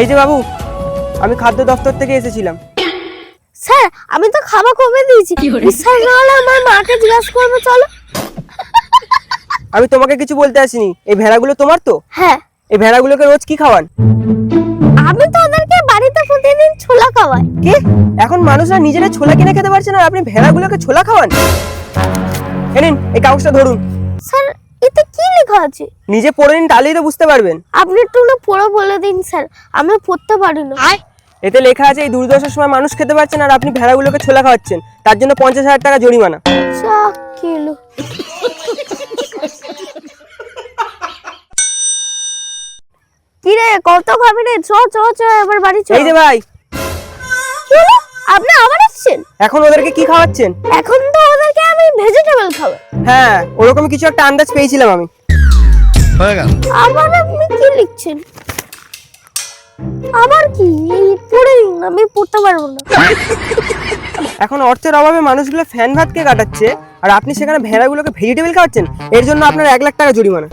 এই যে বাবু, আমি খাদ্য দপ্তর থেকে এসেছিলাম। স্যার আমি তো খাবার কমে দিয়েছি। বিশ্বাস না হলে আমার মাকে জিজ্ঞাসা করবো, চলো। আমি তোমাকে কিছু বলতে আসিনি। এই ভেড়াগুলো তোমার তো? হ্যাঁ, এই ভেড়াগুলোকে রোজ কি খাওয়ান? আমি তো ওদেরকে বাড়িতে প্রতিদিন ছোলা খাওয়াই। কি? এখন মানুষরা নিজেরা ছোলা কিনে খেতে পারছে না, আর আপনি ভেড়াগুলোকে ছোলা খাওয়ান? এই নিন, এই কাগজটা ধরুন। স্যার এতে কি লেখা আছে? নিজে পড়ে নিন, তাহলেই তো বুঝতে পারবেন। আপনি একটু না পড়ে বলে দিন স্যার, আমি পড়তে পারি না। এতে লেখা আছে এই দুর্দশার সময় মানুষ খেতে পারছে না, আর আপনি ভেড়াগুলোকে ছোলা খাওয়াচ্ছেন, তার জন্য 50,000 টাকা জরিমানা। কিলো কি রে, কত খাবি রে? চ চ চ এবার বাড়ি চ। এই যে ভাই, কি হলো? আপনি আবার আসছেন? এখন ওদেরকে কি খাওয়াচ্ছেন? এখন তো ওদেরকে আমি ভেজিটেবল খাওয়াই। হ্যাঁ, ওরকম কিছু একটা আন্দাজ পেয়েছিলাম আমি। হয়ে গেল। আবার আপনি কি লিখছেন? আবার কি? এই পড়ে দিন, আমি পড়তে পারবো না। এখন অর্থের অভাবে মানুষগুলো ফ্যান ভাত কে কাটাচ্ছে, আর আপনি সেখানে ভেড়াগুলোকে ভেজিটেবল খাওয়াচ্ছেন। এর জন্য আপনার 1 লাখ টাকা জরিমানা।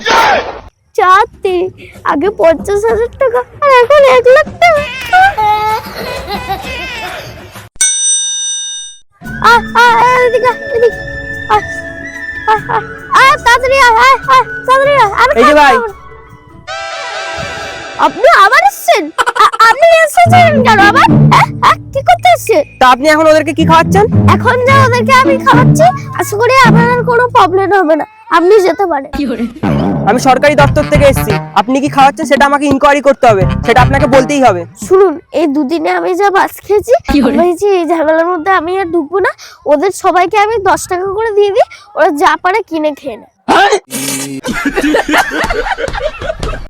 চাতে আগে 50,000 টাকা আর এখন 1 লাখ টাকা। এদিকে এদিকে তাড়াতাড়ি তাড়াতাড়ি। এই যে ভাই, আপনি আবার এসেছেন? আপনি এসেছেন কেন আবার? কি করতে এসেছেন? তা আপনি এখন ওদেরকে কি খাওয়াচ্ছেন? এখন যা ওদেরকে আমি খাওয়াচ্ছি, আশা করি আপনার কোনো প্রবলেম হবে না, আপনি যেতে পারেন। আমি সরকারি দপ্তর থেকে এসেছি, আপনি কি খাওয়াচ্ছেন সেটা আমাকে ইনকোয়ারি করতে হবে, সেটা আপনাকে বলতেই হবে। শুনুন, এই দুদিনে আমি যা বাস খেয়েছি, এই ঝামেলার মধ্যে আমি আর ঢুকবো না। ওদের সবাইকে আমি 10 টাকা করে দিয়ে দিই, ওরা যা পারে কিনে খেয়ে নেয়।